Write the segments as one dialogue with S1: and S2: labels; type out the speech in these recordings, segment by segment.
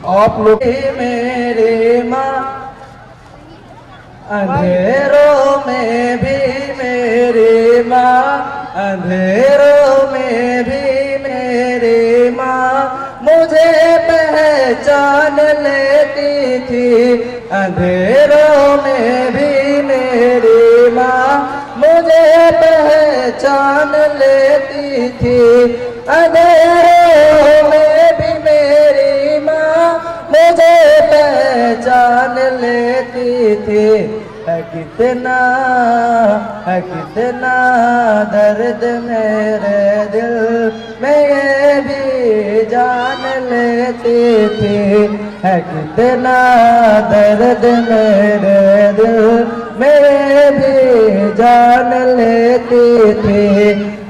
S1: आप लोग
S2: मेरी माँ, अंधेरों में भी मेरी माँ, अंधेरों में भी मेरी माँ मुझे पहचान लेती थी। अंधेरों में भी मेरी माँ मुझे पहचान लेती थी। अंधेरों में भी मेरी माँ मुझे पहचान लेती थी। है कितना दर्द मेरे दिल में ये भी जान लेती थी। है कितना दर्द मेरे दिल में ये भी जान लेती थी।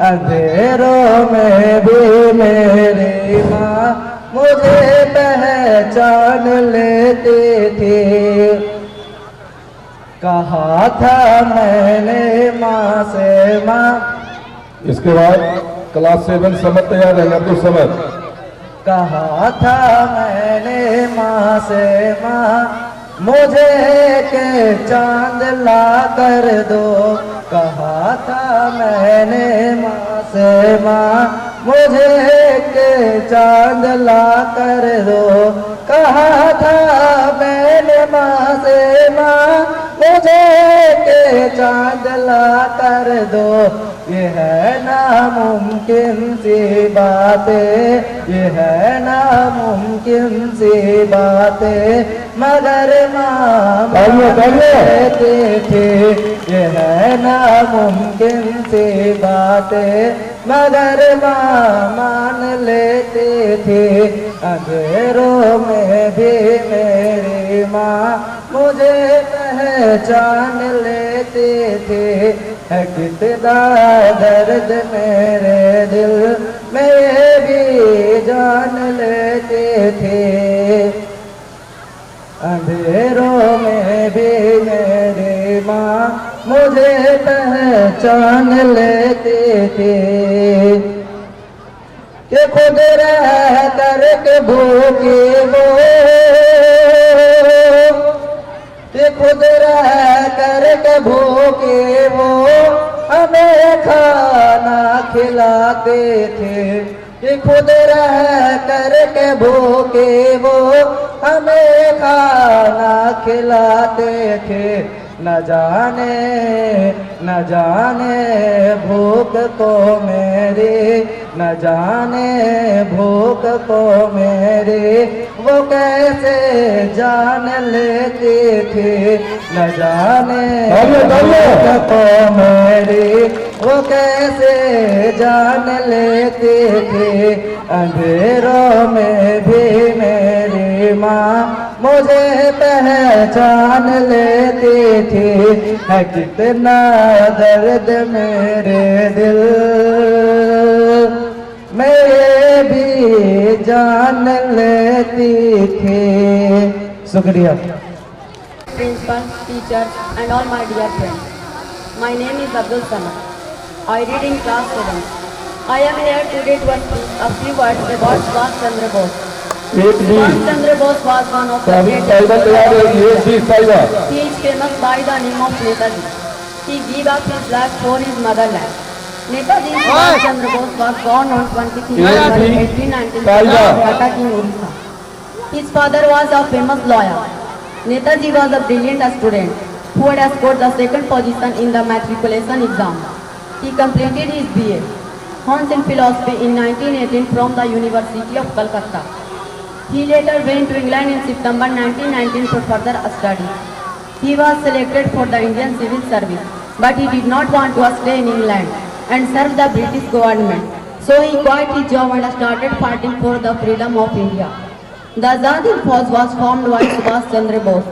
S2: अंधेरों में भी मेरी माँ मुझे पहचान लेती थी। कहा था मैंने माँ से माँ,
S1: इसके बाद क्लास 7 समझ तैयार है अब्दुल समद।
S2: कहा था मैंने माँ से माँ मुझे के चांद ला कर दो। कहा था मैंने माँ से माँ मुझे के चांद ला कर दो। कहा था मैंने माँ से माँ मुझे के चांद ला कर दो। ये है नामुमकिन सी बातें, ये है नामुमकिन सी बातें, मगर माँ कहते थे। ये है नामुमकिन सी बातें मगर माँ मान लेते थे। अंधेरों में भी मेरी माँ मुझे पहचान लेते थे। है कितना दर्द मेरे दिल में ये भी जान लेते थे। अंधेरों में भी मेरी माँ मुझे पहचान लेते थे। कि खुद रह कर के भूखे वो, कि खुद रह कर के भूखे वो हमें खाना खिलाते थे। कि खुद रह कर के भूखे वो हमें खाना खिलाते थे। न जाने भूख को मेरी, न जाने भूख को मेरी वो कैसे जान लेती थी। न जाने भूख को मेरी वो कैसे जान लेती थी। अंधेरों में भी मेरी माँ मुझे पहचान लेती थी। है कितना दर्द मेरे दिल में भी जान लेती थी। शुक्रिया।
S3: Principal, teachers and all my dear friends. My name is Abdul Samad. I read in class 7. I am here today to speak a few words about Subhash Chandra Bose. Subhash Chandra Bose was one of the greatest. He is famous by the name of Netaji. He gave up his life for his motherland. Netaji Subhash Chandra Bose was born on 23 January 1890 in Cuttack in Odisha. His father was a famous lawyer. Netaji was a brilliant student who had scored the second position in the matriculation exam. He completed his BA Hons in Philosophy in 1918 from the University of Calcutta. He later went to England in September 1919 for further studies. He was selected for the Indian Civil Service, but he did not want to stay in England and serve the British government. So he quit his job and started fighting for the freedom of India. The Azad Hind Fauj was formed by Subhash Chandra Bose.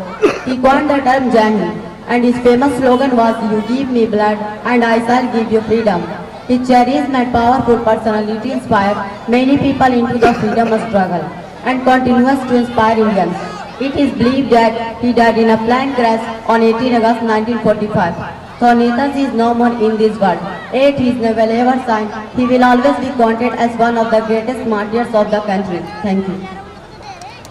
S3: He coined the term Jai Hind, and his famous slogan was, "You give me blood and I shall give you freedom." His charisma and powerful personality inspired many people into the freedom struggle and continues to inspire Indians. It is believed that he died in a plane crash on 18 August 1945. So Netaji is no more in this world, yet he is never ever signed. He will always be counted as one of the greatest martyrs of the country. Thank you.